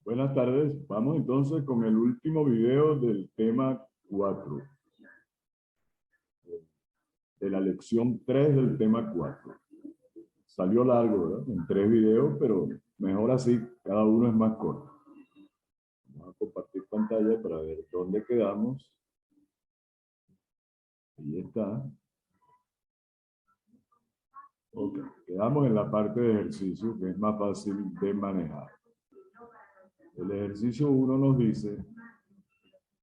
Buenas tardes. Vamos entonces con el último video del tema 4, de la lección 3 del tema 4. Salió largo, ¿verdad? En 3 videos, pero mejor así, cada uno es más corto. Vamos a compartir pantalla para ver dónde quedamos. Ahí está. Ok, quedamos en la parte de ejercicio que es más fácil de manejar. El ejercicio 1 nos dice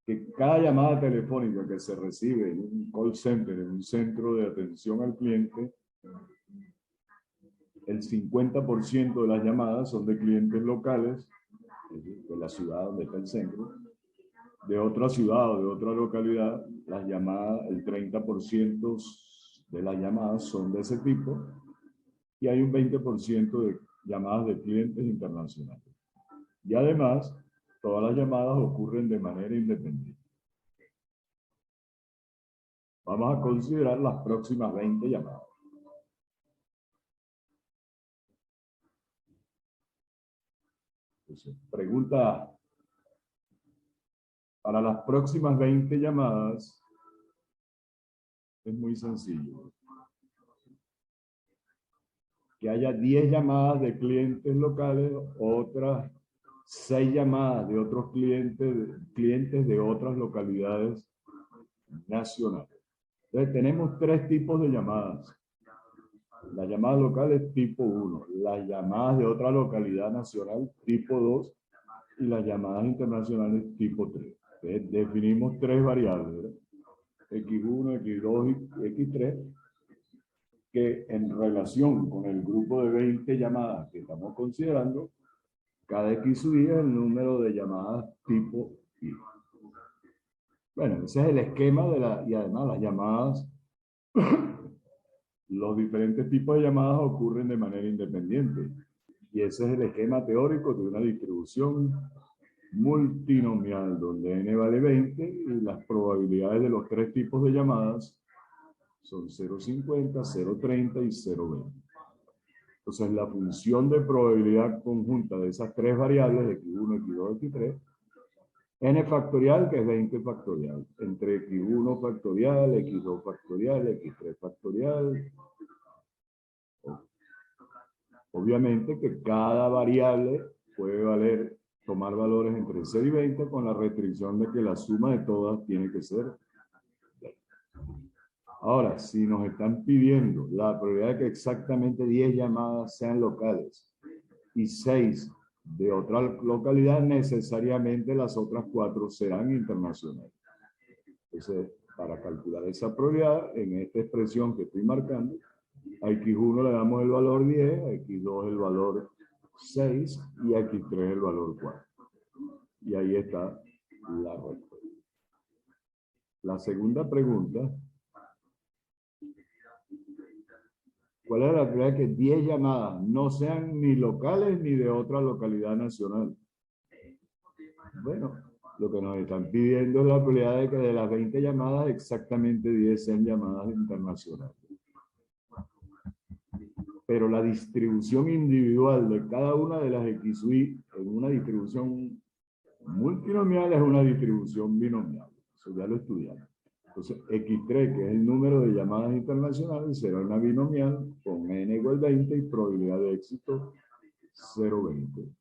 que cada llamada telefónica que se recibe en un call center, en un centro de atención al cliente, el 50% de las llamadas son de clientes locales, de la ciudad donde está el centro, de otra ciudad o de otra localidad, las llamadas, el 30% de las llamadas son de ese tipo, y hay un 20% de llamadas de clientes internacionales. Y además, todas las llamadas ocurren de manera independiente. Vamos a considerar las próximas 20 llamadas. Entonces, pregunta A. Para las próximas 20 llamadas, es muy sencillo. Que haya 10 llamadas de clientes locales, otras 6 llamadas de otros clientes de otras localidades nacionales. Entonces, tenemos 3 tipos de llamadas. Las llamadas locales tipo 1, las llamadas de otra localidad nacional tipo 2 y las llamadas internacionales tipo 3. Entonces, definimos 3 variables, ¿verdad? X1, X2 y X3, que en relación con el grupo de 20 llamadas que estamos considerando, cada X sub I es el número de llamadas tipo I. Bueno, ese es el esquema y además las llamadas, los diferentes tipos de llamadas ocurren de manera independiente. Y ese es el esquema teórico de una distribución multinomial, donde n vale 20 y las probabilidades de los 3 tipos de llamadas son 0,50, 0,30 y 0,20. Entonces, la función de probabilidad conjunta de esas 3 variables, x1, x2, x3, n factorial, que es 20 factorial, entre x1 factorial, x2 factorial, x3 factorial. Obviamente que cada variable puede tomar valores entre 0 y 20 con la restricción de que la suma de todas tiene que ser 20. Ahora, si nos están pidiendo la probabilidad de que exactamente 10 llamadas sean locales y 6 de otra localidad, necesariamente las otras 4 serán internacionales. Entonces, para calcular esa probabilidad, en esta expresión que estoy marcando, a X1 le damos el valor 10, a X2 el valor 6 y a X3 el valor 4. Y ahí está la respuesta. La segunda pregunta: ¿cuál es la probabilidad de que 10 llamadas no sean ni locales ni de otra localidad nacional? Bueno, lo que nos están pidiendo es la probabilidad de que de las 20 llamadas, exactamente 10 sean llamadas internacionales. Pero la distribución individual de cada una de las XY en una distribución multinomial es una distribución binomial. Eso ya lo estudiamos. Entonces, X3, que es el número de llamadas internacionales, será una binomial con n igual 20 y probabilidad de éxito 0,20.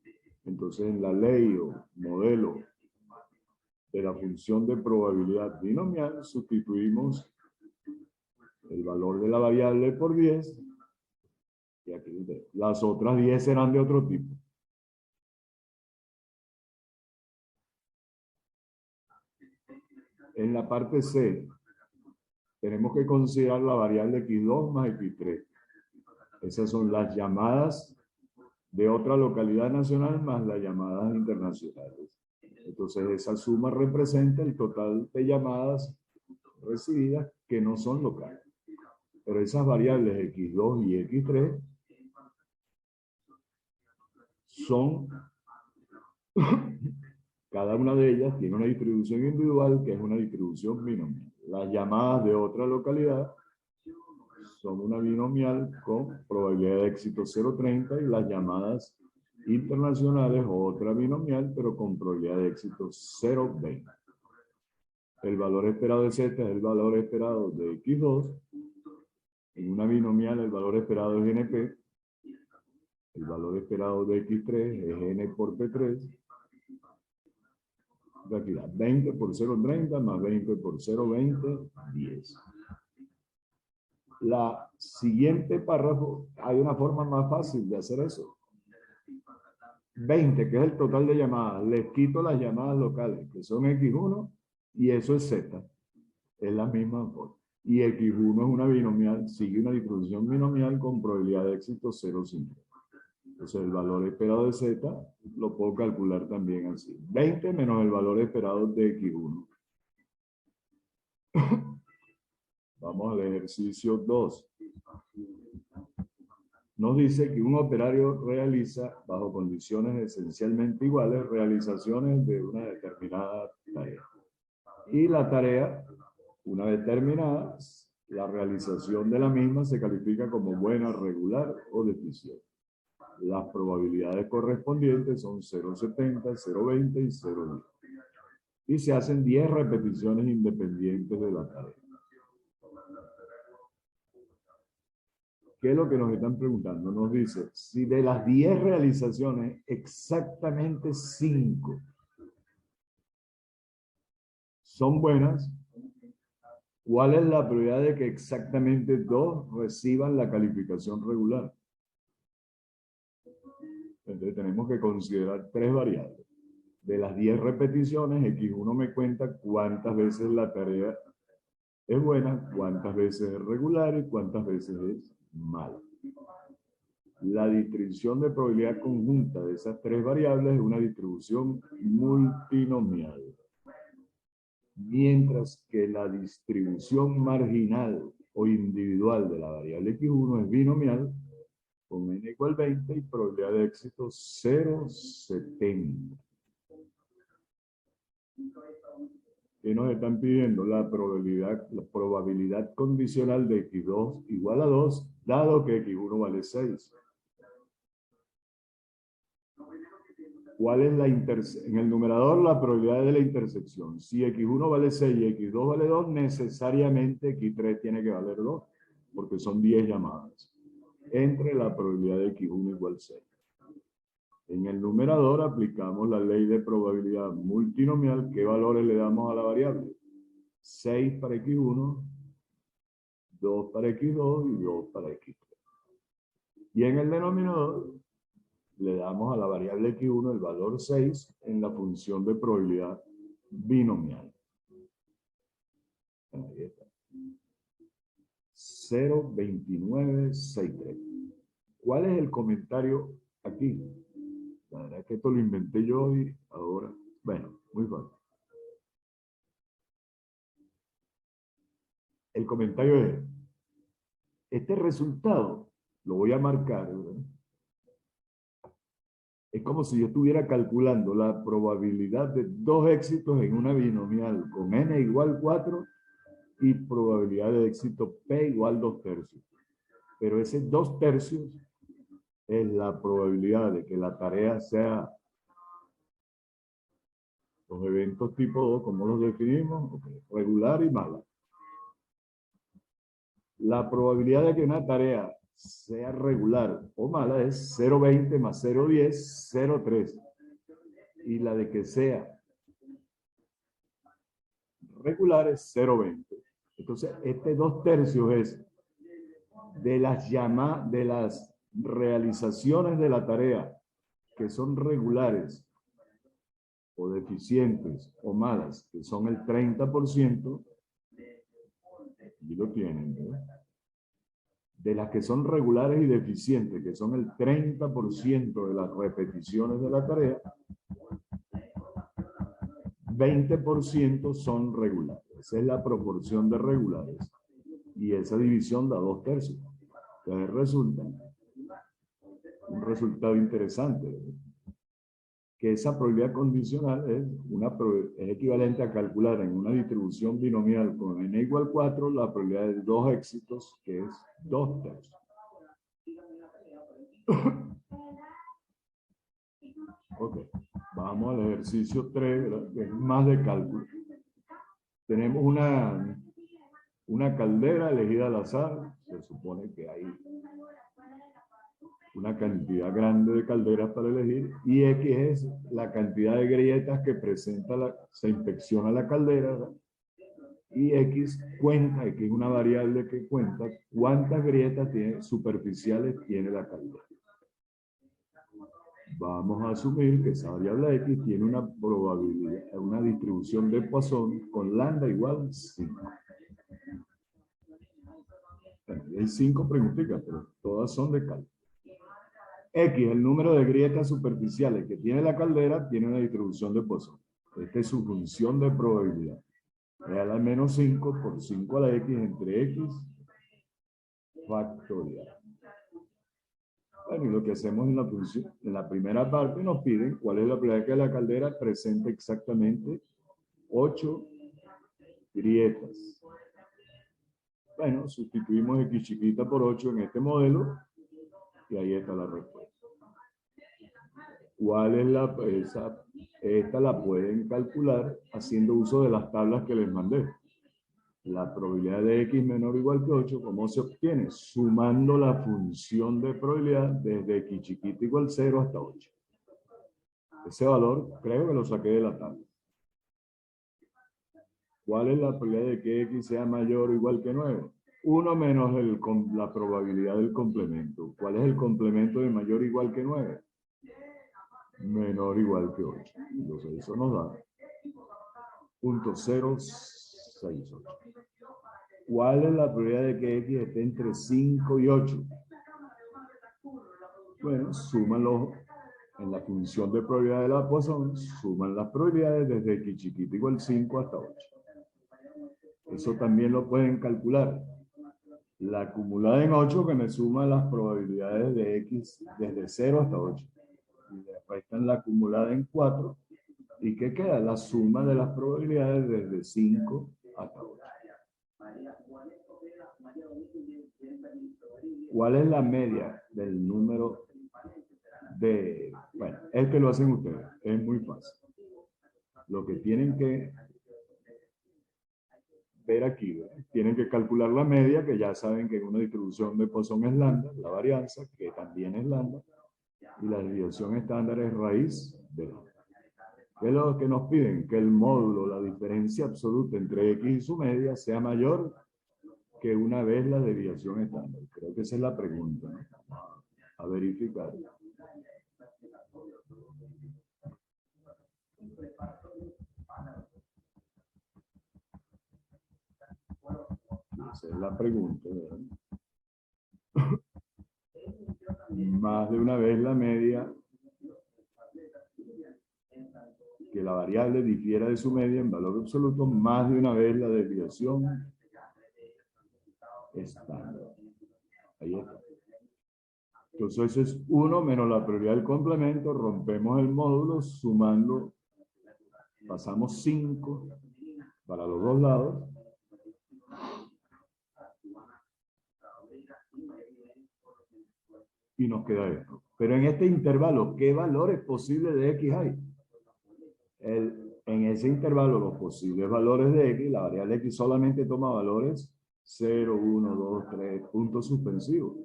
Entonces, en la ley o modelo de la función de probabilidad binomial, sustituimos el valor de la variable por 10, y aquí las otras 10 serán de otro tipo. En la parte C, tenemos que considerar la variable X2 más X3. Esas son las llamadas de otra localidad nacional más las llamadas internacionales. Entonces, esa suma representa el total de llamadas recibidas que no son locales. Pero esas variables X2 y X3 son, cada una de ellas tiene una distribución individual que es una distribución binomial. Las llamadas de otra localidad son una binomial con probabilidad de éxito 0,30 y las llamadas internacionales, otra binomial, pero con probabilidad de éxito 0,20. El valor esperado de Z es el valor esperado de X2. En una binomial el valor esperado es NP. El valor esperado de X3 es N por P3. De aquí da 20 por 0,30 más 20 por 0,20, 10. La siguiente párrafo, hay una forma más fácil de hacer eso. 20, que es el total de llamadas, les quito las llamadas locales, que son X1, y eso es Z. Es la misma forma. Y X1 es una binomial, sigue una distribución binomial con probabilidad de éxito 0,5. Entonces el valor esperado de Z lo puedo calcular también así. 20 menos el valor esperado de X1. Vamos al ejercicio 2. Nos dice que un operario realiza, bajo condiciones esencialmente iguales, realizaciones de una determinada tarea. Y la tarea, una vez terminada, la realización de la misma se califica como buena, regular o deficiente. Las probabilidades correspondientes son 0,70, 0,20 y 0,10. Y se hacen 10 repeticiones independientes de la tarea. ¿Qué es lo que nos están preguntando? Nos dice, si de las 10 realizaciones, exactamente 5 son buenas, ¿cuál es la probabilidad de que exactamente 2 reciban la calificación regular? Entonces tenemos que considerar 3 variables. De las 10 repeticiones, X1 me cuenta cuántas veces la tarea es buena, cuántas veces es regular y cuántas veces es mala. La distribución de probabilidad conjunta de esas 3 variables es una distribución multinomial. Mientras que la distribución marginal o individual de la variable X1 es binomial, con n igual 20 y probabilidad de éxito 0,70. ¿Qué nos están pidiendo? La probabilidad condicional de X2 igual a 2, dado que X1 vale 6. ¿Cuál es en el numerador la probabilidad de la intersección? Si X1 vale 6 y X2 vale 2, necesariamente X3 tiene que valer 2, porque son 10 llamadas. Entre la probabilidad de X1 igual 6. En el numerador aplicamos la ley de probabilidad multinomial. ¿Qué valores le damos a la variable? 6 para X1, 2 para X2 y 2 para X3. Y en el denominador le damos a la variable X1 el valor 6 en la función de probabilidad binomial. Ahí está. 0,2963. ¿Cuál es el comentario aquí? La verdad es que esto lo inventé yo y ahora, bueno, muy fácil. El comentario es, este resultado, lo voy a marcar, ¿verdad? Es como si yo estuviera calculando la probabilidad de 2 éxitos en una binomial con n igual 4 y probabilidad de éxito p igual 2 tercios. Pero ese 2 tercios es la probabilidad de que la tarea sea los eventos tipo 2, como los definimos, regular y mala. La probabilidad de que una tarea sea regular o mala es 0,20 más 0,10, 0,3. Y la de que sea regular es 0,20. Entonces, este 2 tercios es de las realizaciones de la tarea que son regulares o deficientes o malas, que son el 30%, y lo tienen, ¿verdad? De las que son regulares y deficientes, que son el 30% de las repeticiones de la tarea, 20% son regulares. Esa es la proporción de regulares. Y esa división da 2 tercios. Entonces resulta un resultado interesante, ¿verdad? Que esa probabilidad condicional es equivalente a calcular en una distribución binomial con n igual 4 la probabilidad de 2 éxitos, que es 2 tercios. Ok, vamos al ejercicio 3, ¿verdad? Que es más de cálculo. Tenemos una caldera elegida al azar. Se supone que hay una cantidad grande de calderas para elegir, y X es la cantidad de grietas que presenta se inspecciona la caldera, ¿verdad? Y X cuenta, X es una variable que cuenta cuántas grietas superficiales tiene la caldera. Vamos a asumir que esa variable X tiene una probabilidad, una distribución de Poisson con lambda igual 5. Hay 5 preguntitas, pero todas son de cálculo. X, el número de grietas superficiales que tiene la caldera, tiene una distribución de Poisson. Esta es su función de probabilidad. Real al menos 5 por 5 a la X entre X factorial. Bueno, y lo que hacemos en la función, en la primera parte nos piden cuál es la probabilidad que la caldera presente exactamente 8 grietas. Bueno, sustituimos X chiquita por 8 en este modelo y ahí está la respuesta. ¿Cuál es esta la pueden calcular haciendo uso de las tablas que les mandé. La probabilidad de X menor o igual que 8, ¿cómo se obtiene? Sumando la función de probabilidad desde X chiquita igual 0 hasta 8. Ese valor creo que lo saqué de la tabla. ¿Cuál es la probabilidad de que X sea mayor o igual que 9? 1 menos la probabilidad del complemento. ¿Cuál es el complemento de mayor o igual que 9? Menor o igual que 8. Entonces eso nos da 0.068. ¿Cuál es la probabilidad de que X esté entre 5 y 8? Bueno, súmanlo en la función de probabilidad de la Poisson, suman las probabilidades desde X chiquito igual 5 hasta 8. Eso también lo pueden calcular. La acumulada en 8 que me suma las probabilidades de X desde 0 hasta 8. Y después está la acumulada en 4. ¿Y qué queda? La suma de las probabilidades desde 5 hasta 8. ¿Cuál es la media del número de... Bueno, es que lo hacen ustedes. Es muy fácil. Lo que tienen que ver aquí, ¿verdad? Tienen que calcular la media, que ya saben que una distribución de Poisson es lambda, la varianza, que también es lambda, y la desviación estándar es raíz de lambda. ¿Qué es lo que nos piden? Que el módulo, la diferencia absoluta entre X y su media, sea mayor que una vez la desviación estándar. Creo que esa es la pregunta, ¿no? A verificar. Esa es la pregunta, ¿verdad? Más de una vez la media, que la variable difiera de su media en valor absoluto, más de una vez la desviación estándar. Ahí está. Entonces eso es 1 menos la probabilidad del complemento, rompemos el módulo, sumando, pasamos 5 para los dos lados. Y nos queda esto. Pero en este intervalo, ¿qué valores posibles de X hay? En ese intervalo, los posibles valores de X, la variable X solamente toma valores 0, 1, 2, 3, puntos suspensivos.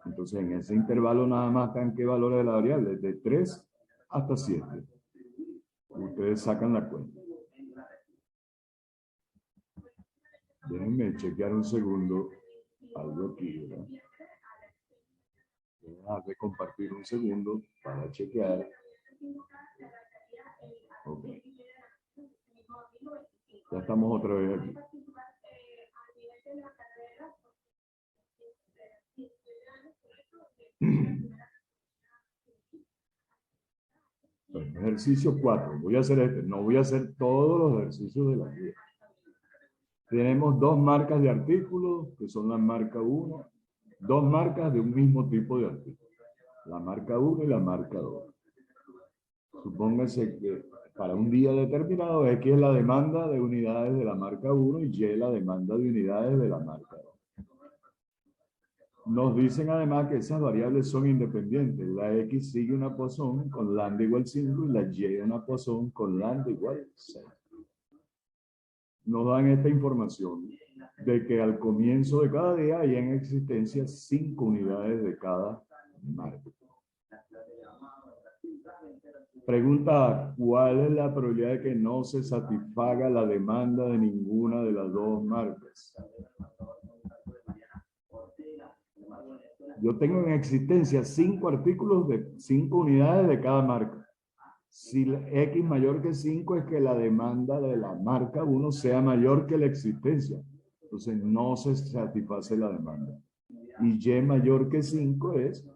Entonces, en ese intervalo nada más están qué valores de la variable, de 3 hasta 7. Ustedes sacan la cuenta. Déjenme chequear un segundo algo aquí, ¿verdad? Voy a dejar de compartir un segundo para chequear. Ok. Ya estamos otra vez aquí. Bueno, ejercicio 4. Voy a hacer este. No voy a hacer todos los ejercicios de la guía. Tenemos dos marcas de artículos, que son la marca 1. Dos marcas de un mismo tipo de artículo. La marca 1 y la marca 2. Supóngase que para un día determinado X es la demanda de unidades de la marca 1 y Y la demanda de unidades de la marca 2. Nos dicen además que esas variables son independientes. La X sigue una pozón con lambda igual 5 y la Y una pozón con lambda igual 6. Nos dan esta información de que al comienzo de cada día hay en existencia 5 unidades de cada marca. Pregunta, ¿cuál es la probabilidad de que no se satisfaga la demanda de ninguna de las dos marcas? Yo tengo en existencia 5 artículos de 5 unidades de cada marca. Si X mayor que 5 es que la demanda de la marca 1 sea mayor que la existencia. Entonces no se satisface la demanda. Y Y mayor que 5 es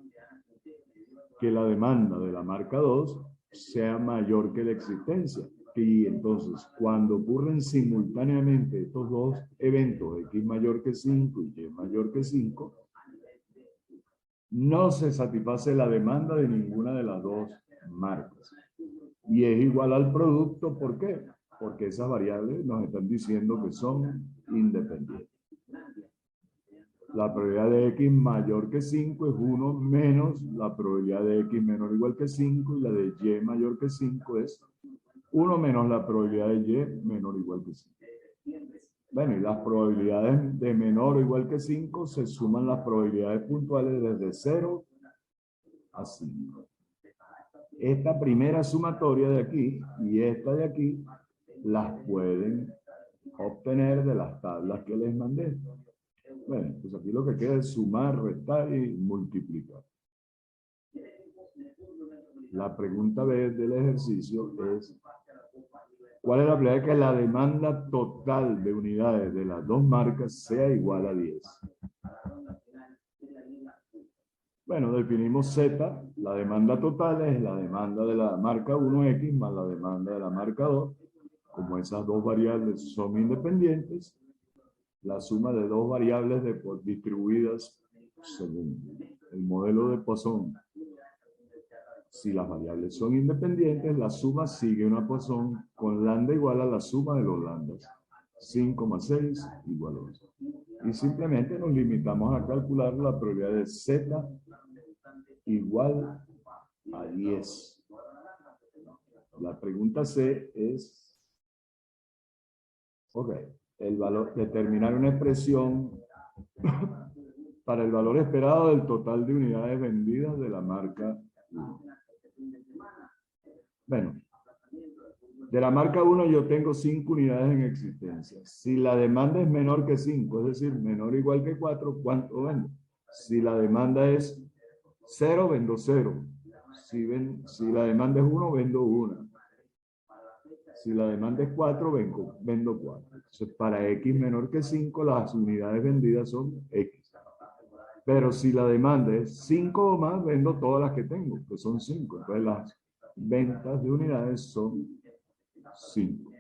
que la demanda de la marca 2 sea mayor que la existencia. Y entonces, cuando ocurren simultáneamente estos dos eventos, X mayor que 5 y Y mayor que 5, no se satisface la demanda de ninguna de las dos marcas. Y es igual al producto, ¿por qué? Porque esas variables nos están diciendo que son independientes. La probabilidad de X mayor que 5 es 1 menos la probabilidad de X menor o igual que 5 y la de Y mayor que 5 es 1 menos la probabilidad de Y menor o igual que 5. Bueno, y las probabilidades de menor o igual que 5 se suman las probabilidades puntuales desde 0 a 5. Esta primera sumatoria de aquí y esta de aquí las pueden obtener de las tablas que les mandé. Bueno, pues aquí lo que queda es sumar, restar y multiplicar. La pregunta B del ejercicio es, ¿cuál es la probabilidad de que la demanda total de unidades de las dos marcas sea igual a 10? Bueno, definimos Z, la demanda total es la demanda de la marca 1X más la demanda de la marca 2. Como esas dos variables son independientes, la suma de dos variables distribuidas según el modelo de Poisson. Si las variables son independientes, la suma sigue una Poisson con lambda igual a la suma de los lambdas. 5 más 6 igual a 11. Y simplemente nos limitamos a calcular la probabilidad de Z igual a 10. La pregunta C es, ok, el valor, determinar una expresión para el valor esperado del total de unidades vendidas de la marca 1. Bueno, de la marca 1 yo tengo 5 unidades en existencia. Si la demanda es menor que 5, es decir, menor o igual que 4, ¿cuánto vendo? Si la demanda es 0, vendo 0. Si la demanda es 1, vendo 1. Si la demanda es 4, vendo 4. Entonces, para X menor que 5, las unidades vendidas son X. Pero si la demanda es 5 o más, vendo todas las que tengo, que son 5. Entonces, las ventas de unidades son 5.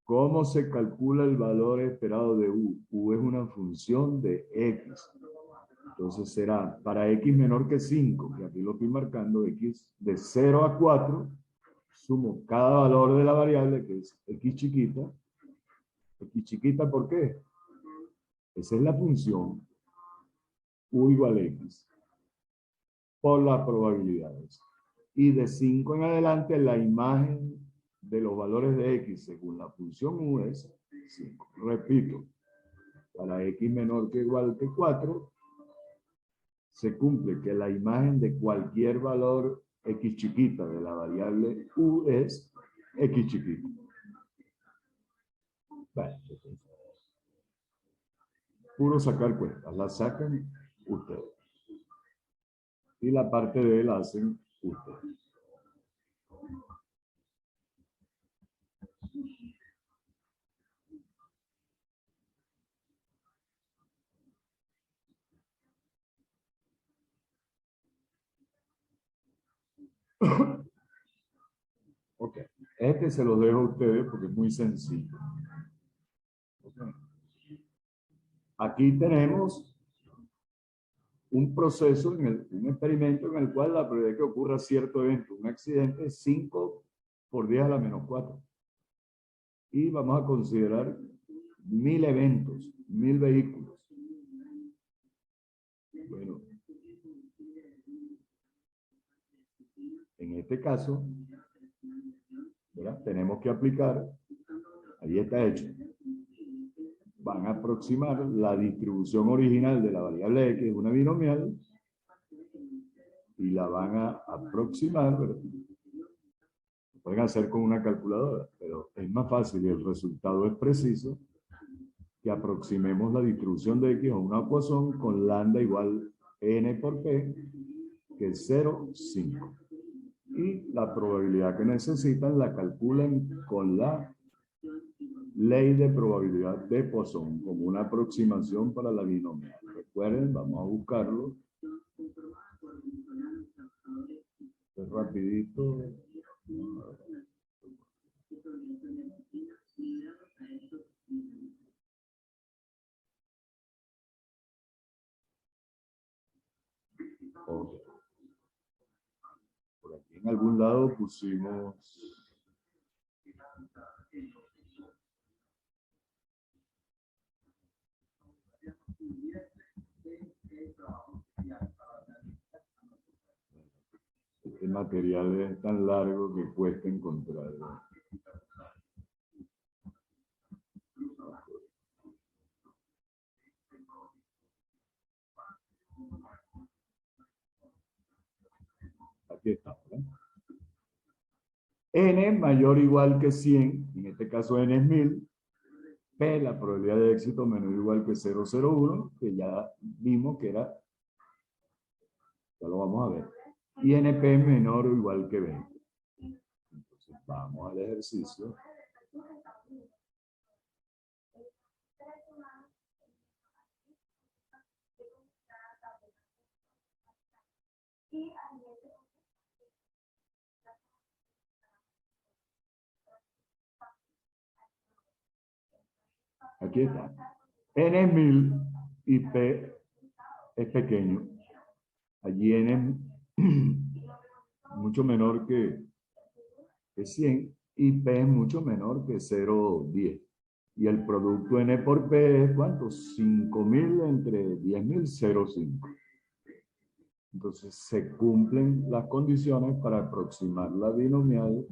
¿Cómo se calcula el valor esperado de U? U es una función de X. Entonces será para X menor que 5, que aquí lo estoy marcando, X de 0 a 4, sumo cada valor de la variable, que es X chiquita. X chiquita, ¿por qué? Esa es la función U igual a X por las probabilidades. Y de 5 en adelante, la imagen de los valores de X según la función U es 5. Repito, para X menor que igual que 4, se cumple que la imagen de cualquier valor X chiquita de la variable U es X chiquita. Vale. Puro sacar cuentas, la sacan ustedes. Y la parte de la hacen ustedes. Ok, este se lo dejo a ustedes porque es muy sencillo. Okay. Aquí tenemos un proceso, un experimento en el cual la probabilidad de que ocurra cierto evento, un accidente, es 5 por 10 a la menos 4. Y vamos a considerar 1000 eventos, 1000 vehículos. Bueno, en este caso, ¿verdad? Tenemos que aplicar, ahí está hecho. Van a aproximar la distribución original de la variable x, una binomial, y la van a aproximar, ¿verdad? Lo pueden hacer con una calculadora, pero es más fácil y el resultado es preciso que aproximemos la distribución de x a una Poisson con lambda igual n por p, que es 0,5. Y la probabilidad que necesitan la calculan con la ley de probabilidad de Poisson, como una aproximación para la binomial. Recuerden, vamos a buscarlo. Es rapidito. Okay. Por aquí en algún lado pusimos este material es tan largo que cuesta encontrarlo. Aquí está, ¿verdad? N mayor o igual que 100, en este caso N es 1000, P, la probabilidad de éxito menor o igual que 0,01, que ya vimos que era, ya lo vamos a ver, y NP menor o igual que 20. Entonces vamos al ejercicio. Aquí está. N es 1000 y P es pequeño. Allí N es mucho menor que 100 y P es mucho menor que 0,10. Y el producto N por P es ¿cuánto? 5000 entre 10.000, 0,5. Entonces se cumplen las condiciones para aproximar la binomial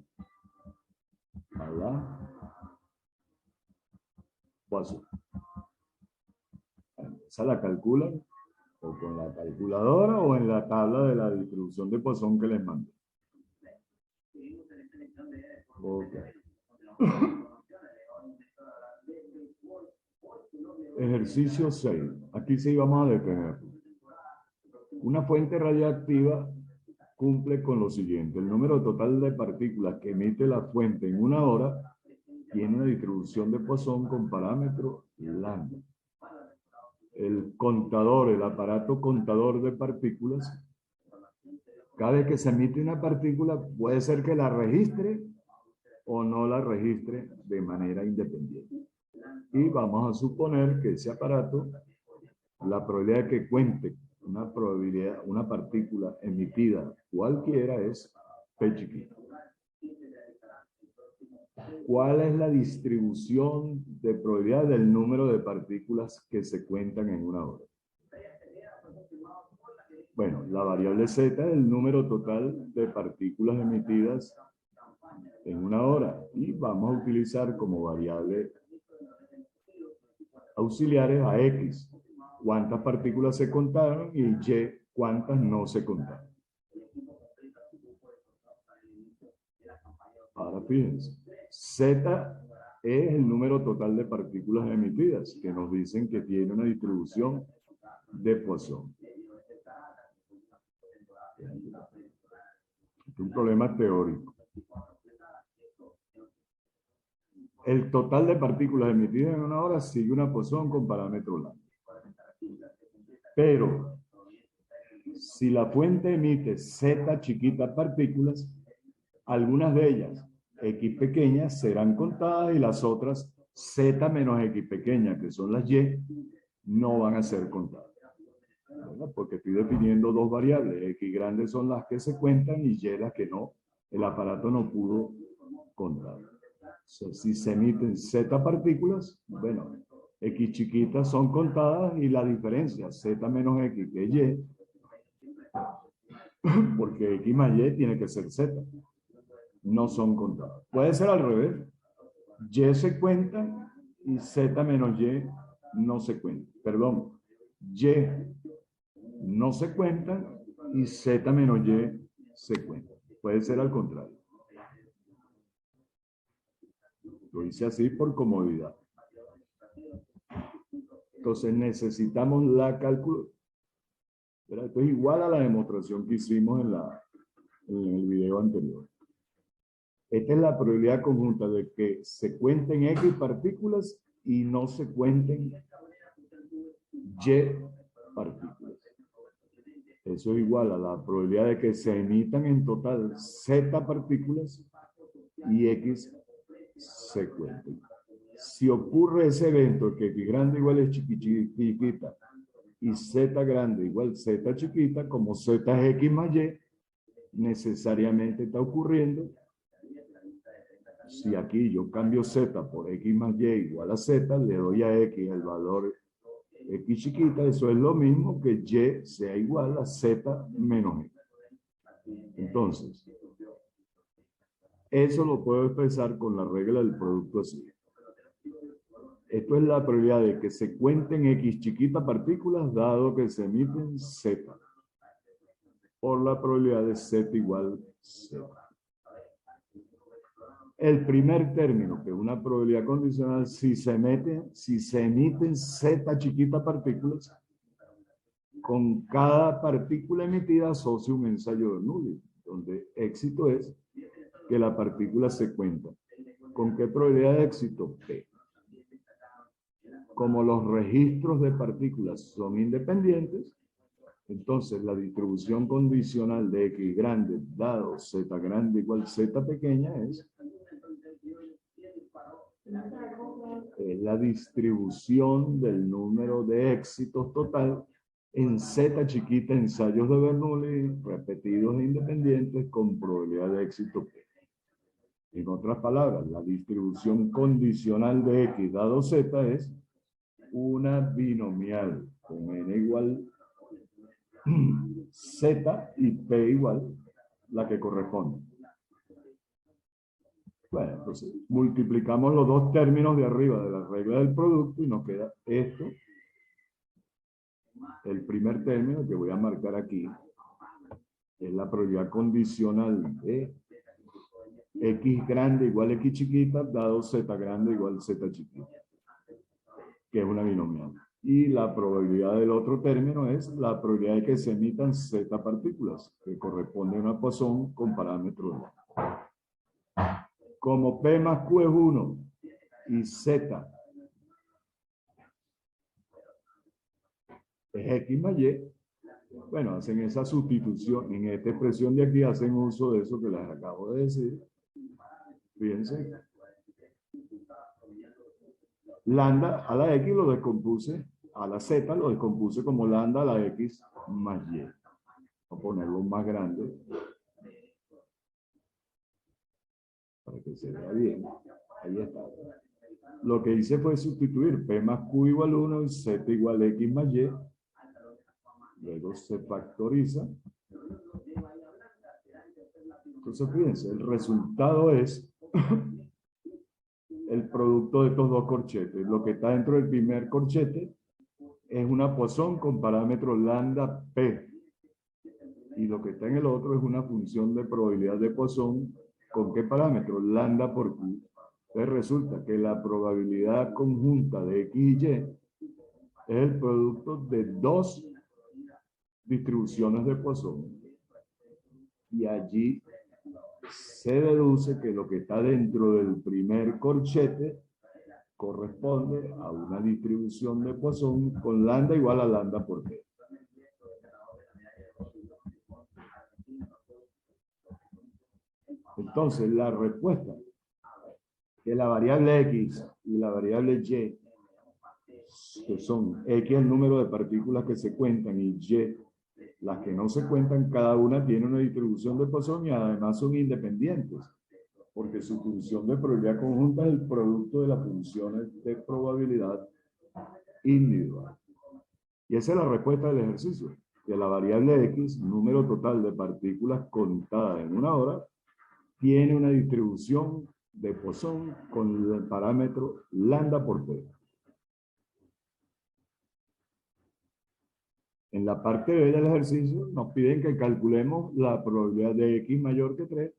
a la Poisson. Esa la calculan o con la calculadora o en la tabla de la distribución de Poisson que les mando. Okay. Ejercicio 6. Aquí sí vamos a detener. Una fuente radiactiva cumple con lo siguiente. El número total de partículas que emite la fuente en una hora tiene una distribución de Poisson con parámetro lambda. El contador, el aparato contador de partículas, cada vez que se emite una partícula puede ser que la registre o no la registre de manera independiente. Y vamos a suponer que ese aparato, la probabilidad de que cuente una partícula emitida cualquiera es P chiquito. ¿Cuál es la distribución de probabilidad del número de partículas que se cuentan en una hora? Bueno, la variable Z es el número total de partículas emitidas en una hora y vamos a utilizar como variable auxiliares a X, cuántas partículas se contaron, y Y, cuántas no se contaron. Ahora fíjense, Z es el número total de partículas emitidas, que nos dicen que tiene una distribución de Poisson. Es un problema teórico. El total de partículas emitidas en una hora sigue una Poisson con parámetro lambda. Pero, si la fuente emite Z chiquitas partículas, algunas de ellas, X pequeñas, serán contadas y las otras, Z menos X pequeñas, que son las Y, no van a ser contadas. ¿Verdad? Porque estoy definiendo dos variables. X grandes son las que se cuentan y Y las que no, el aparato no pudo contar. O sea, si se emiten Z partículas, bueno, X chiquitas son contadas y la diferencia Z menos X que Y, porque X más Y tiene que ser Z, no son contadas. Puede ser al revés. Y se cuenta y Z menos Y no se cuenta. Perdón, Y no se cuenta y Z menos Y se cuenta. Puede ser al contrario. Lo hice así por comodidad. Entonces necesitamos la cálculo. Esto es igual a la demostración que hicimos en el video anterior. Esta es la probabilidad conjunta de que se cuenten X partículas y no se cuenten Y partículas. Eso es igual a la probabilidad de que se emitan en total Z partículas y X se cuenten. Si ocurre ese evento, que X grande igual es chiquita y Z grande igual Z chiquita, como Z es X más Y, necesariamente está ocurriendo. Si aquí yo cambio Z por X más Y igual a Z, le doy a X el valor X chiquita, eso es lo mismo que Y sea igual a Z menos X. Entonces, eso lo puedo expresar con la regla del producto así. Esto es la probabilidad de que se cuenten X chiquitas partículas dado que se emiten Z. Por la probabilidad de Z igual Z. El primer término, que es una probabilidad condicional, si se emiten Z chiquitas partículas, con cada partícula emitida asocia un ensayo de Bernoulli, donde éxito es que la partícula se cuenta. ¿Con qué probabilidad de éxito? P. Como los registros de partículas son independientes, entonces la distribución condicional de X grande dado Z grande igual Z pequeña es la distribución del número de éxitos total en Z chiquita ensayos de Bernoulli repetidos e independientes con probabilidad de éxito P. En otras palabras, la distribución condicional de X dado Z es una binomial con N igual Z y P igual la que corresponde. Bueno, entonces multiplicamos los dos términos de arriba de la regla del producto y nos queda esto. El primer término que voy a marcar aquí es la probabilidad condicional de X grande igual X chiquita dado Z grande igual Z chiquita, que es una binomial. Y la probabilidad del otro término es la probabilidad de que se emitan Z partículas, que corresponde a una Poisson con parámetros. Como P más Q es 1 y Z es X más Y, bueno, hacen esa sustitución. En esta expresión de aquí hacen uso de eso que les acabo de decir. Fíjense. Lambda a la X lo descompuse, a la Z lo descompuse como lambda a la X más Y. Voy a ponerlo más grande para que se vea bien. Ahí está. Lo que hice fue sustituir P más Q igual 1 y Z igual X más Y. Luego se factoriza. Entonces, fíjense, el resultado es el producto de estos dos corchetes. Lo que está dentro del primer corchete es una Poisson con parámetros lambda P. Y lo que está en el otro es una función de probabilidad de Poisson. ¿Con qué parámetro? Lambda por Q. Entonces resulta que la probabilidad conjunta de X y Y es el producto de dos distribuciones de Poisson. Y allí se deduce que lo que está dentro del primer corchete corresponde a una distribución de Poisson con lambda igual a lambda por P. Entonces, la respuesta que la variable X y la variable Y, que son X el número de partículas que se cuentan y Y las que no se cuentan, cada una tiene una distribución de Poisson y además son independientes, porque su función de probabilidad conjunta es el producto de las funciones de probabilidad individual. Y esa es la respuesta del ejercicio, que la variable X, número total de partículas contadas en una hora, tiene una distribución de Poisson con el parámetro lambda por T. En la parte B del ejercicio nos piden que calculemos la probabilidad de X mayor que 3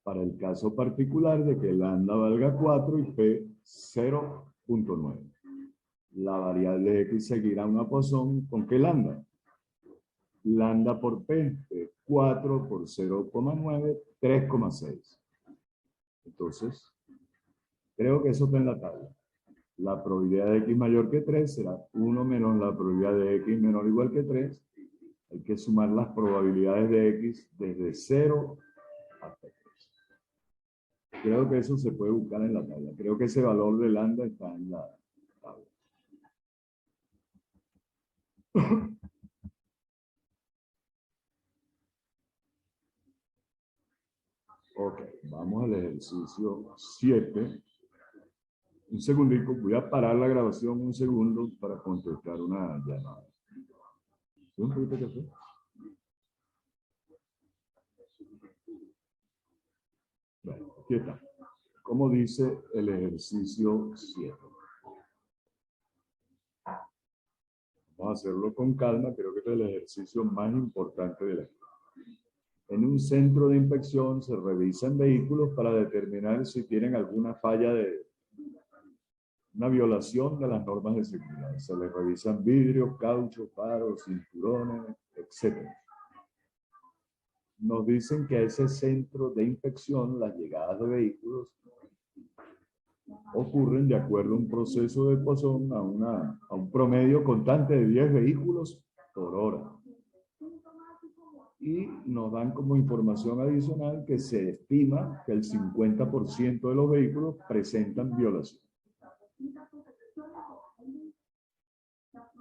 para el caso particular de que lambda valga 4 y P 0.9. La variable X seguirá una Poisson con qué lambda. Lambda por P, 4 por 0,9, 3,6. Entonces, creo que eso está en la tabla. La probabilidad de X mayor que 3 será 1 menos la probabilidad de X menor o igual que 3. Hay que sumar las probabilidades de X desde 0 hasta 3. Creo que eso se puede buscar en la tabla. Creo que ese valor de lambda está en la tabla. Ok, vamos al ejercicio 7. Un segundito, voy a parar la grabación un segundo para contestar una llamada. ¿Sí, un poquito de café? Bueno, aquí está. ¿Cómo dice el ejercicio 7? Vamos a hacerlo con calma, creo que este es el ejercicio más importante de la vida. En un centro de inspección se revisan vehículos para determinar si tienen alguna falla de una violación de las normas de seguridad. Se les revisan vidrios, cauchos, faros, cinturones, etc. Nos dicen que a ese centro de inspección las llegadas de vehículos ocurren de acuerdo a un proceso de Poisson a un promedio constante de 10 vehículos por hora. Y nos dan como información adicional que se estima que el 50% de los vehículos presentan violación.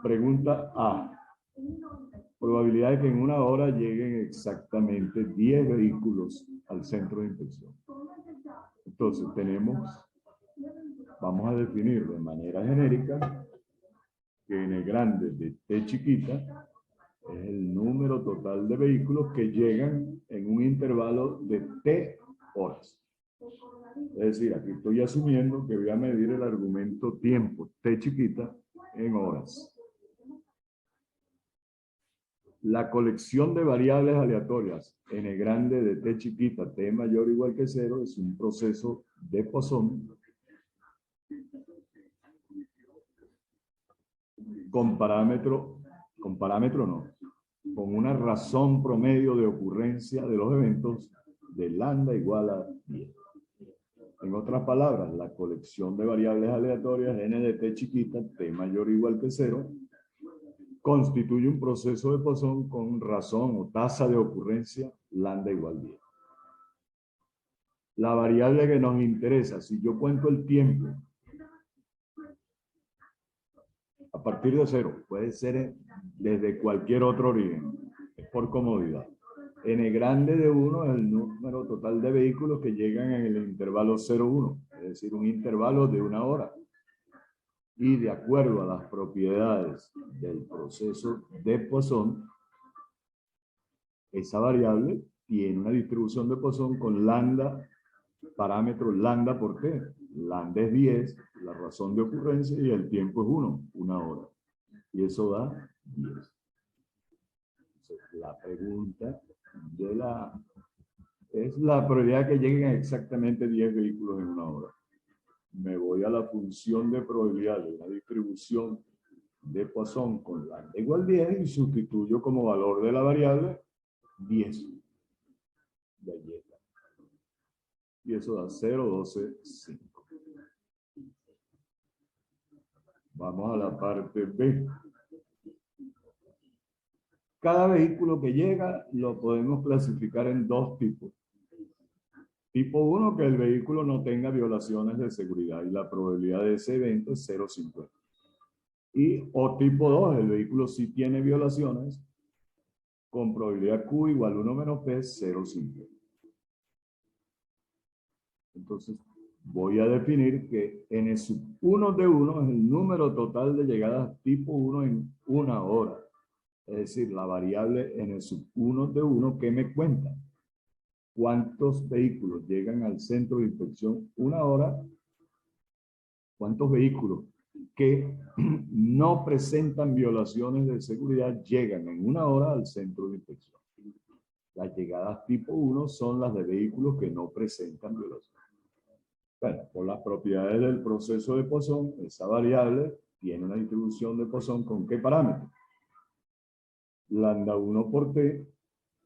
Pregunta A. Probabilidad de que en una hora lleguen exactamente 10 vehículos al centro de inspección. Entonces vamos a definir de manera genérica que N grande de T chiquita es el número total de vehículos que llegan en un intervalo de T horas. Es decir, aquí estoy asumiendo que voy a medir el argumento tiempo, T chiquita, en horas. La colección de variables aleatorias N grande de T chiquita, T mayor o igual que 0, es un proceso de Poisson con una razón promedio de ocurrencia de los eventos de lambda igual a 10. En otras palabras, la colección de variables aleatorias N de T chiquita, T mayor o igual que 0, constituye un proceso de Poisson con razón o tasa de ocurrencia lambda igual a 10. La variable que nos interesa, si yo cuento el tiempo a partir de 0, puede ser desde cualquier otro origen, es por comodidad. N grande de 1 es el número total de vehículos que llegan en el intervalo 0,1, es decir, un intervalo de una hora. Y de acuerdo a las propiedades del proceso de Poisson, esa variable tiene una distribución de Poisson con lambda, parámetro lambda por T. Lambda es 10, la razón de ocurrencia, y el tiempo es 1, una hora. Y eso da 10. Entonces, la pregunta es la probabilidad que lleguen exactamente 10 vehículos en una hora. Me voy a la función de probabilidad de la distribución de Poisson con lambda igual 10 y sustituyo como valor de la variable 10. Y ahí está. Y eso da 0, 12, 5. Vamos a la parte B. Cada vehículo que llega lo podemos clasificar en dos tipos. Tipo 1, que el vehículo no tenga violaciones de seguridad y la probabilidad de ese evento es 0,50. O tipo 2, el vehículo sí tiene violaciones con probabilidad Q igual 1 menos P, 0,50. Entonces, voy a definir que n sub 1 de 1 es el número total de llegadas tipo 1 en una hora. Es decir, la variable n sub 1 de 1 que me cuenta cuántos vehículos llegan al centro de inspección una hora, cuántos vehículos que no presentan violaciones de seguridad llegan en una hora al centro de inspección. Las llegadas tipo 1 son las de vehículos que no presentan violaciones. Bueno, por las propiedades del proceso de Poisson, esa variable tiene una distribución de Poisson con ¿qué parámetro? Lambda 1 por t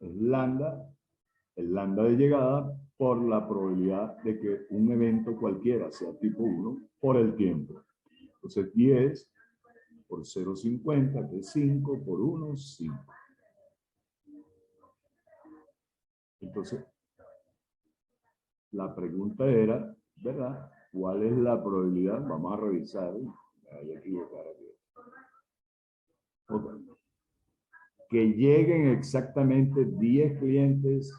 es lambda, el lambda de llegada, por la probabilidad de que un evento cualquiera sea tipo 1 por el tiempo. Entonces 10 por 0,50, que es 5, por 1, 5. Entonces, la pregunta era, ¿verdad? ¿Cuál es la probabilidad? Vamos a revisar. Me voy a equivocar aquí. Okay. Que lleguen exactamente 10 clientes,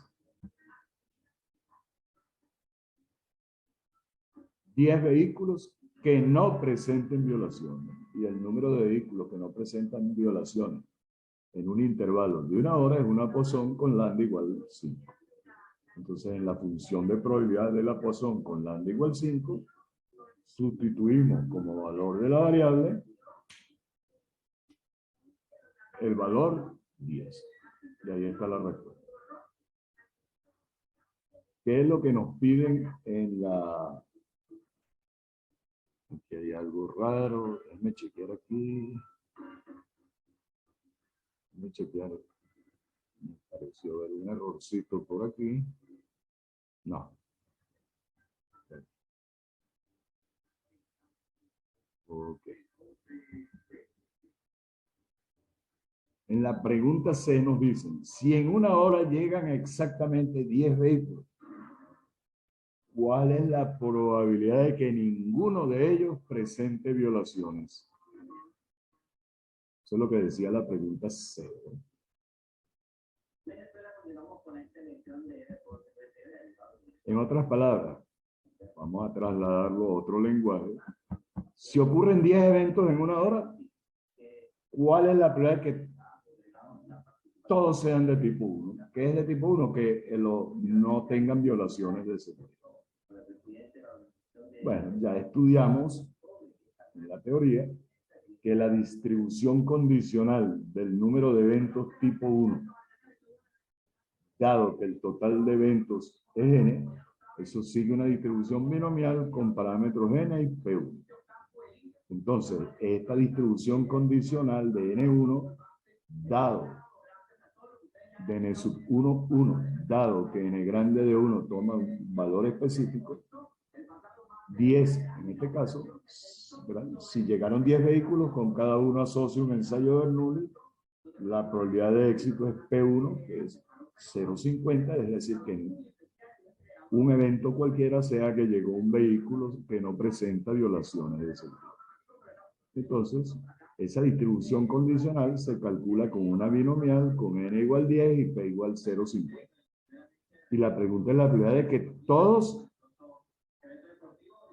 10 vehículos que no presenten violaciones. Y el número de vehículos que no presentan violaciones en un intervalo de una hora es una Poisson con lambda igual 5. Entonces, en la función de probabilidad de la Poisson con lambda igual 5, sustituimos como valor de la variable el valor 10. Y ahí está la respuesta. ¿Qué es lo que nos piden en la... Aquí hay algo raro. Déjame chequear aquí. Déjame chequear. Me pareció ver un errorcito por aquí. No. Ok. En la pregunta C nos dicen, si en una hora llegan exactamente 10 vehículos, ¿cuál es la probabilidad de que ninguno de ellos presente violaciones? Eso es lo que decía la pregunta C. En otras palabras, vamos a trasladarlo a otro lenguaje. Si ocurren 10 eventos en una hora, ¿cuál es la probabilidad de que todos sean de tipo 1? ¿Qué es de tipo 1? Que no tengan violaciones de seguridad. Bueno, ya estudiamos en la teoría que la distribución condicional del número de eventos tipo 1, dado que el total de eventos es n, eso sigue una distribución binomial con parámetros n y p1. Entonces, esta distribución condicional de n1, dado de n sub 1, 1, dado que n grande de 1 toma un valor específico, 10 en este caso, ¿verdad? Si llegaron 10 vehículos, con cada uno asocia un ensayo de Bernoulli, la probabilidad de éxito es P1, que es 0,50, es decir, que un evento cualquiera sea que llegó un vehículo que no presenta violaciones de seguridad. Entonces, esa distribución condicional se calcula con una binomial con n igual 10 y p igual 0,50. Y la pregunta es la probabilidad de que todos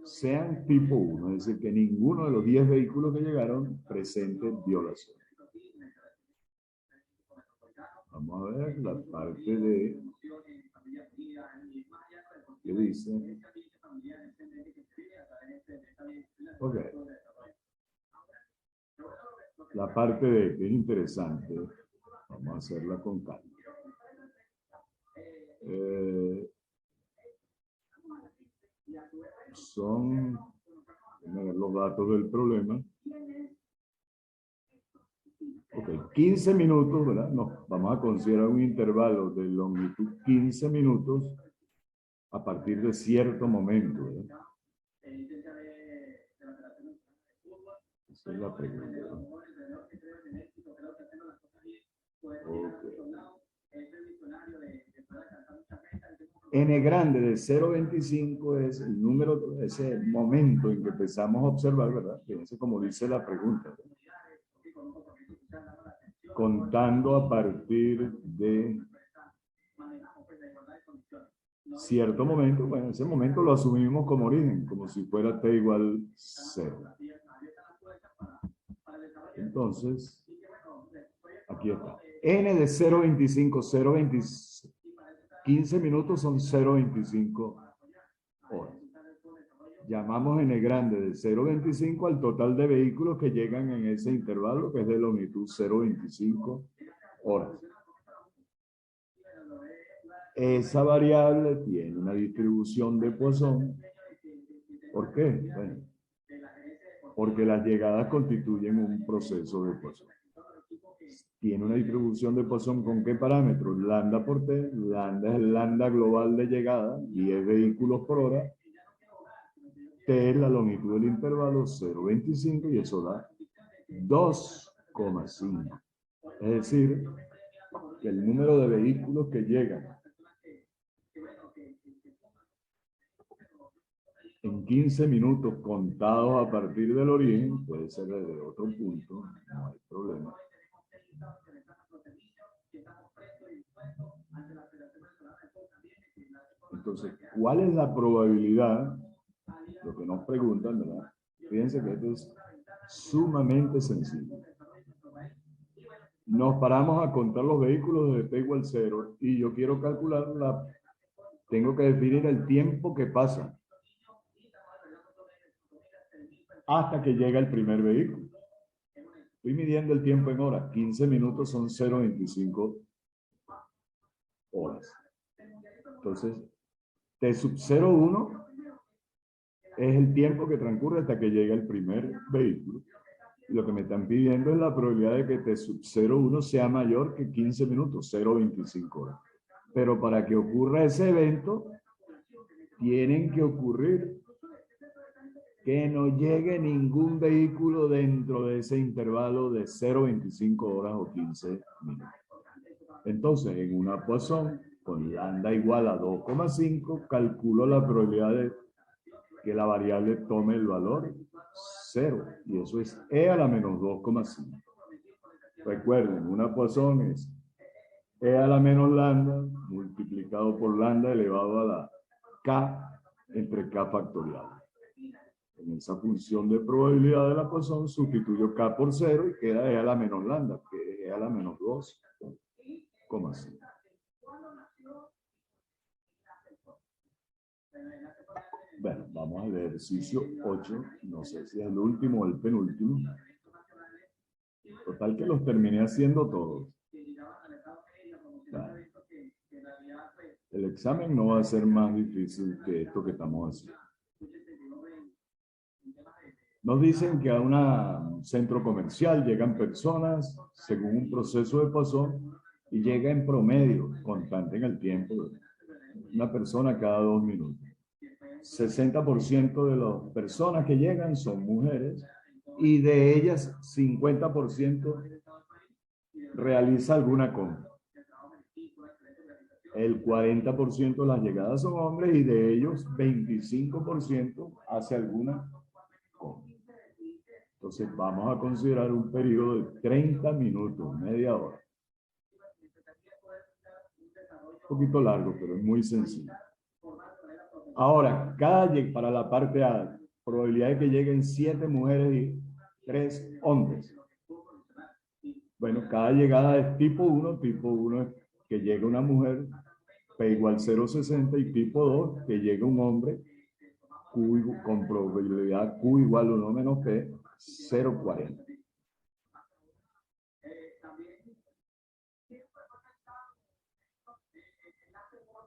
sean tipo 1, es decir, que ninguno de los 10 vehículos que llegaron presente violación. Vamos a ver la parte de... ¿Qué dice? Ok. La parte de que es interesante, vamos a hacerla con calma. Son, vamos a ver los datos del problema. Ok, 15 minutos, ¿verdad? Nos vamos a considerar un intervalo de longitud 15 minutos a partir de cierto momento, ¿verdad? Esa es la pregunta, ¿verdad? Okay. N grande de 0,25 es el número, ese momento en que empezamos a observar, ¿verdad? Fíjense como dice la pregunta, ¿verdad? Contando a partir de cierto momento, bueno, ese momento lo asumimos como origen, como si fuera t igual 0. Entonces, aquí está. N de 0,25, 15 minutos son 0,25 horas. Llamamos n grande de 0,25 al total de vehículos que llegan en ese intervalo, que es de longitud 0,25 horas. Esa variable tiene una distribución de Poisson. ¿Por qué? Bueno, porque las llegadas constituyen un proceso de Poisson. Tiene una distribución de Poisson ¿con qué parámetros? Lambda por T. Lambda es el lambda global de llegada, 10 vehículos por hora. T es la longitud del intervalo, 0,25, y eso da 2,5. Es decir, que el número de vehículos que llegan en 15 minutos contados a partir del origen, puede ser desde otro punto, no hay problema. Entonces, ¿cuál es la probabilidad? Lo que nos preguntan, ¿verdad? Fíjense que esto es sumamente sencillo. Nos paramos a contar los vehículos desde t igual 0 y yo quiero calcular tengo que definir el tiempo que pasa hasta que llega el primer vehículo. Estoy midiendo el tiempo en horas. 15 minutos son 0,25 horas. Entonces, T sub 0,1 es el tiempo que transcurre hasta que llega el primer vehículo. Y lo que me están pidiendo es la probabilidad de que T sub 0,1 sea mayor que 15 minutos, 0,25 horas. Pero para que ocurra ese evento, tienen que ocurrir que no llegue ningún vehículo dentro de ese intervalo de 0,25 horas o 15 minutos. Entonces, en una Poisson, con lambda igual a 2,5, calculo la probabilidad de que la variable tome el valor 0. Y eso es e a la menos 2,5. Recuerden, una Poisson es e a la menos lambda multiplicado por lambda elevado a la k entre k factorial. En esa función de probabilidad de la Poisson sustituyo k por 0 y queda e a la menos lambda, que es e a la menos 2,5. Bueno, vamos al ejercicio 8. No sé si es el último o el penúltimo. Total que los terminé haciendo todos. Claro. El examen no va a ser más difícil que esto que estamos haciendo. Nos dicen que a un centro comercial llegan personas según un proceso de Poisson y llega en promedio, constante en el tiempo, una persona cada 2 minutos. 60% de las personas que llegan son mujeres y de ellas 50% realiza alguna compra. El 40% de las llegadas son hombres y de ellos 25% hace alguna compra. Entonces vamos a considerar un periodo de 30 minutos, media hora. Un poquito largo, pero es muy sencillo. Ahora, para la parte A, probabilidad de que lleguen 7 mujeres y 3 hombres. Bueno, cada llegada es tipo 1. Tipo 1 es que llegue una mujer, P igual 0,60, y tipo 2, que llegue un hombre, con probabilidad Q igual 1 menos P, 0,40.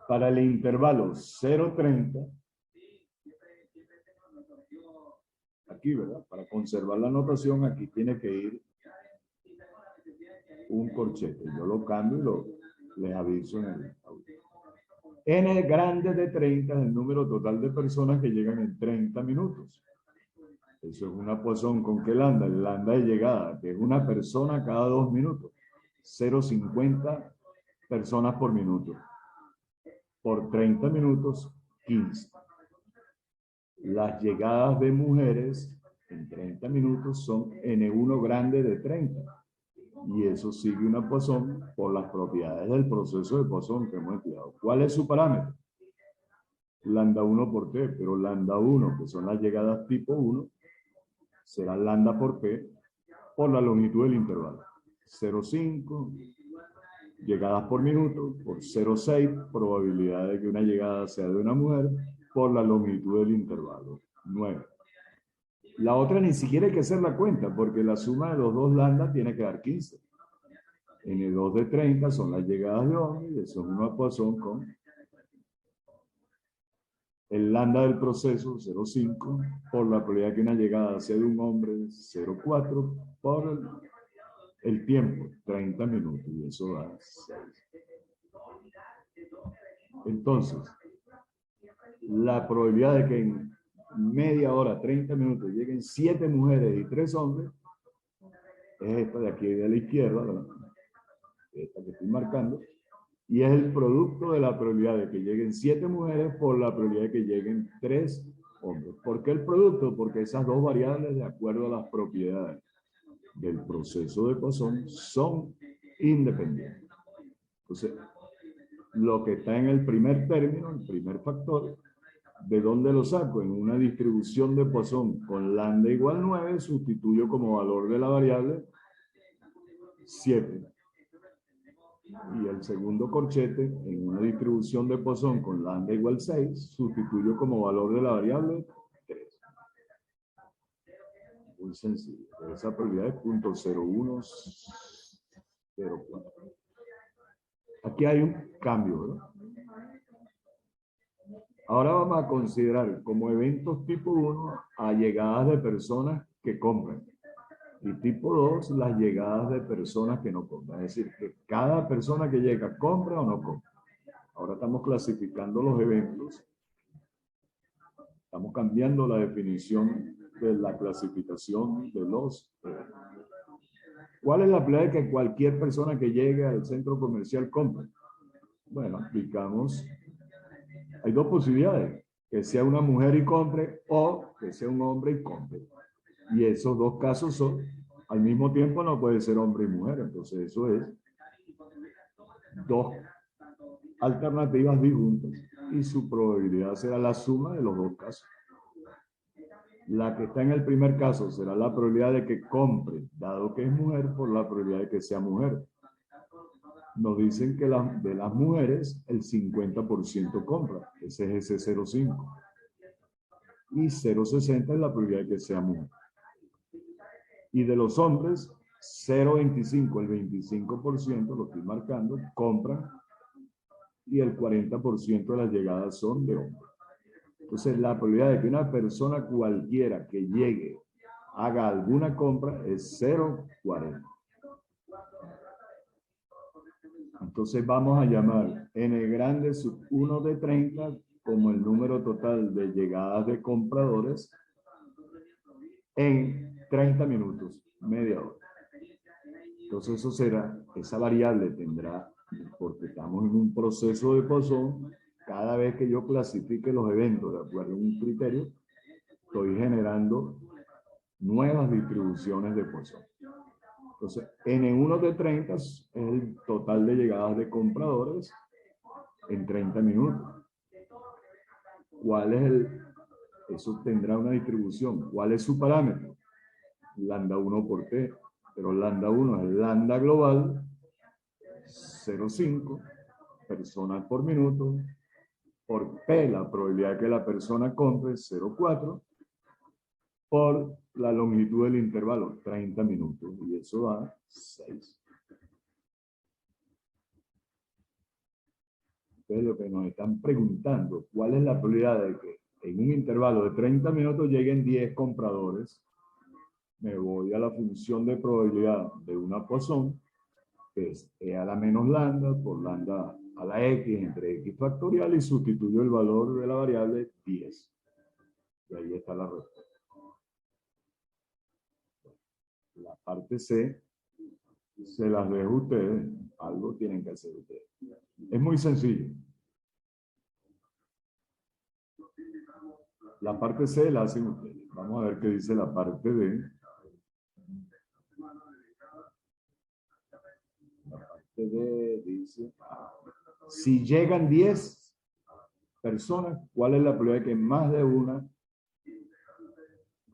Para el intervalo 0,30, aquí, ¿verdad? Para conservar la notación, aquí tiene que ir un corchete. Yo lo cambio y les aviso en el audio. N grande de 30 es el número total de personas que llegan en 30 minutos. Eso es una Poisson con qué lambda, el lambda de llegada, que es una persona cada 2 minutos. 0,50 personas por minuto. Por 30 minutos, 15. Las llegadas de mujeres en 30 minutos son N1 grande de 30. Y eso sigue una Poisson por las propiedades del proceso de Poisson que hemos estudiado. ¿Cuál es su parámetro? lambda 1 por T, pero lambda 1, que son las llegadas tipo 1, será lambda por P por la longitud del intervalo. 0,5 llegadas por minuto por 0,6 probabilidad de que una llegada sea de una mujer por la longitud del intervalo. 9. La otra ni siquiera hay que hacer la cuenta porque la suma de los dos lambda tiene que dar 15. N2 de 30 son las llegadas de Ohm y eso es una Poisson con el lambda del proceso 0,5 por la probabilidad de que una llegada sea de un hombre 0,4 por el tiempo 30 minutos y eso da 6. Entonces, la probabilidad de que en media hora, 30 minutos, lleguen 7 mujeres y 3 hombres es esta de aquí de la izquierda, ¿verdad? Esta que estoy marcando, y es el producto de la probabilidad de que lleguen 7 mujeres por la probabilidad de que lleguen 3 hombres. ¿Por qué el producto? Porque esas dos variables, de acuerdo a las propiedades del proceso de Poisson, son independientes. Entonces, lo que está en el primer término, el primer factor, ¿de dónde lo saco? En una distribución de Poisson con lambda igual 9, sustituyo como valor de la variable 7. Y el segundo corchete, en una distribución de Poisson con lambda igual 6, sustituyo como valor de la variable 3. Muy sencillo. Esa probabilidad es 0.0104. Aquí hay un cambio, ¿verdad? Ahora vamos a considerar como eventos tipo 1 a llegadas de personas que compran. Y tipo 2, las llegadas de personas que no compran. Es decir, que cada persona que llega compra o no compra. Ahora estamos clasificando los eventos. Estamos cambiando la definición de la clasificación de los eventos. ¿Cuál es la probabilidad de que cualquier persona que llegue al centro comercial compre? Bueno, aplicamos. Hay dos posibilidades. Que sea una mujer y compre o que sea un hombre y compre. Y esos dos casos son, al mismo tiempo no puede ser hombre y mujer. Entonces eso es dos alternativas disjuntas y su probabilidad será la suma de los dos casos. La que está en el primer caso será la probabilidad de que compre, dado que es mujer, por la probabilidad de que sea mujer. Nos dicen que de las mujeres el 50% compra, ese es ese 0,5. Y 0,60 es la probabilidad de que sea mujer. Y de los hombres, 0,25, el 25%, lo estoy marcando, compran y el 40% de las llegadas son de hombres. Entonces, la probabilidad de que una persona cualquiera que llegue haga alguna compra es 0,40. Entonces, vamos a llamar n grande sub 1 de 30 como el número total de llegadas de compradores en 30 minutos, media hora. Entonces, eso será, esa variable tendrá, porque estamos en un proceso de Poisson, cada vez que yo clasifique los eventos de acuerdo a un criterio, estoy generando nuevas distribuciones de Poisson. Entonces, N1 de 30 es el total de llegadas de compradores en 30 minutos. ¿Cuál es eso tendrá una distribución? ¿Cuál es su parámetro? Lambda 1 por T. Pero lambda 1 es lambda global, 0,5 personas por minuto, por P, la probabilidad de que la persona compre es 0,4, por la longitud del intervalo, 30 minutos, y eso da 6. Entonces, lo que nos están preguntando, ¿cuál es la probabilidad de que en un intervalo de 30 minutos lleguen 10 compradores? Me voy a la función de probabilidad de una Poisson, que es E a la menos lambda por lambda a la X entre X factorial y sustituyo el valor de la variable 10. Y ahí está la respuesta. La parte C se las dejo a ustedes. Algo tienen que hacer ustedes. Es muy sencillo. La parte C la hacen ustedes. Vamos a ver qué dice la parte D. La parte D dice, si llegan 10 personas, ¿cuál es la probabilidad de que más de una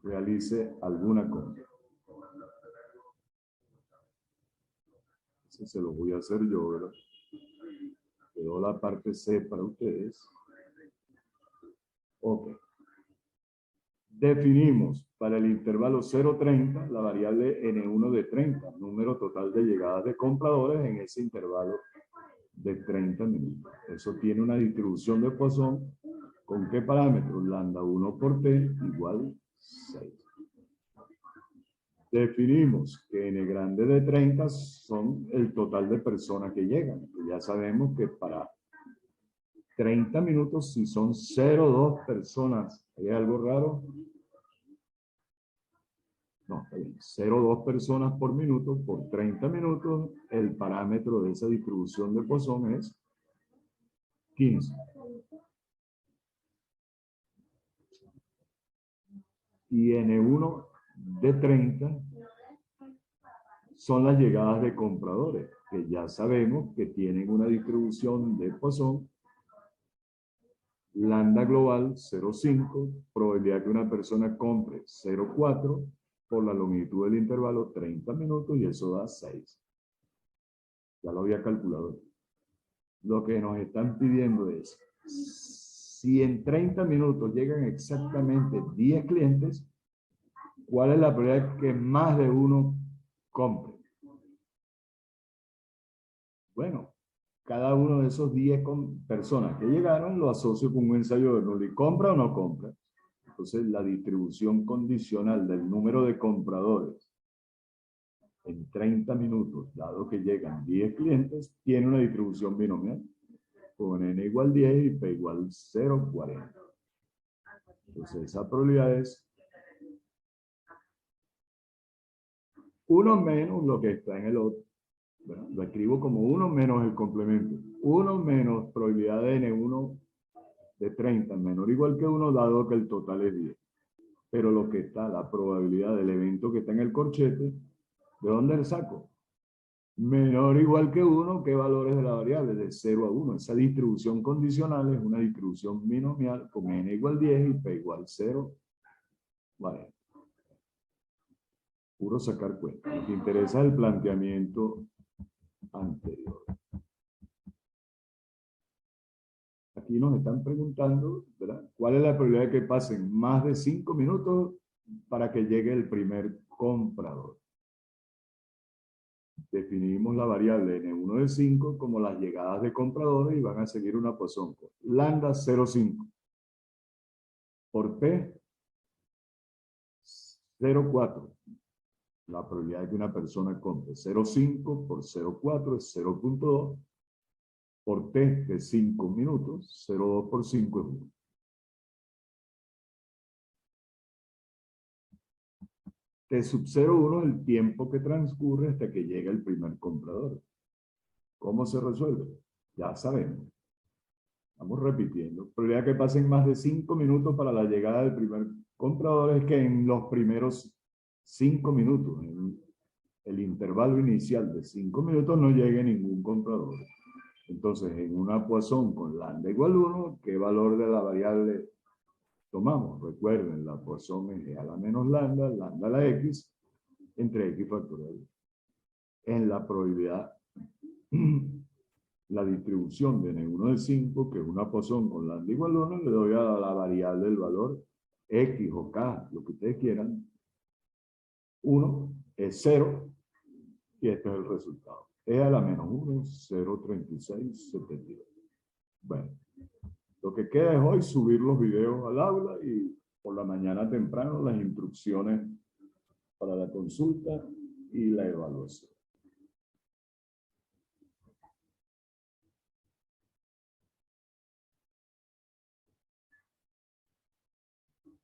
realice alguna compra? Eso se lo voy a hacer yo, ¿verdad? Quedó la parte C para ustedes. Ok. Definimos para el intervalo 0,30 la variable N1 de 30, número total de llegadas de compradores en ese intervalo de 30 minutos. Eso tiene una distribución de Poisson. ¿Con qué parámetro? Lambda 1 por T igual 6. Definimos que N grande de 30 son el total de personas que llegan. Ya sabemos que para 30 minutos, si son 0,2 personas, ¿hay algo raro? No, 0,2 personas por minuto por 30 minutos, el parámetro de esa distribución de Poisson es 15. Y N1 de 30 son las llegadas de compradores, que ya sabemos que tienen una distribución de Poisson, lambda global 0,5, probabilidad que una persona compre 0,4 por la longitud del intervalo 30 minutos y eso da 6. Ya lo había calculado. Lo que nos están pidiendo es, si en 30 minutos llegan exactamente 10 clientes, ¿cuál es la probabilidad que más de uno compre? Bueno, cada uno de esos 10 personas que llegaron lo asocio con un ensayo de Bernoulli. ¿Compra o no compra? Entonces, la distribución condicional del número de compradores en 30 minutos, dado que llegan 10 clientes, tiene una distribución binomial con n igual 10 y p igual 0,40. Entonces, esa probabilidad es 1 menos lo que está en el otro. Bueno, lo escribo como 1 menos el complemento. 1 menos probabilidad de N1 de 30 menor o igual que 1, dado que el total es 10. Pero lo que está, la probabilidad del evento que está en el corchete, ¿de dónde le saco? Menor o igual que 1, ¿qué valores de la variable? De 0 a 1. Esa distribución condicional es una distribución binomial con n igual 10 y p igual 0. Vale. Puro sacar cuenta. Lo que interesa es el planteamiento anterior. Aquí nos están preguntando, ¿verdad? ¿Cuál es la probabilidad de que pasen más de 5 minutos para que llegue el primer comprador? Definimos la variable N1 de 5 como las llegadas de compradores y van a seguir una Poisson. Lambda 0,5 por P 0,4. La probabilidad de que una persona compre 0,5 por 0,4 es 0,2. Por T de 5 minutos, 0,2 por 5 es 1. T sub 0,1 es el tiempo que transcurre hasta que llega el primer comprador. ¿Cómo se resuelve? Ya sabemos. Vamos repitiendo. Probabilidad que pasen más de 5 minutos para la llegada del primer comprador es que en los primeros 5 minutos, en el intervalo inicial de 5 minutos, no llegue ningún comprador. Entonces, en una Poisson con lambda igual 1, ¿qué valor de la variable tomamos? Recuerden, la Poisson es a la menos lambda, lambda a la x, entre x factorial. En la probabilidad, la distribución de N1 de 5, que es una Poisson con lambda igual 1, le doy a la variable del valor x o k, lo que ustedes quieran. 1 es 0, y este es el resultado. E a la menos 1, 0,3672. Bueno, lo que queda es hoy subir los videos al aula y por la mañana temprano las instrucciones para la consulta y la evaluación.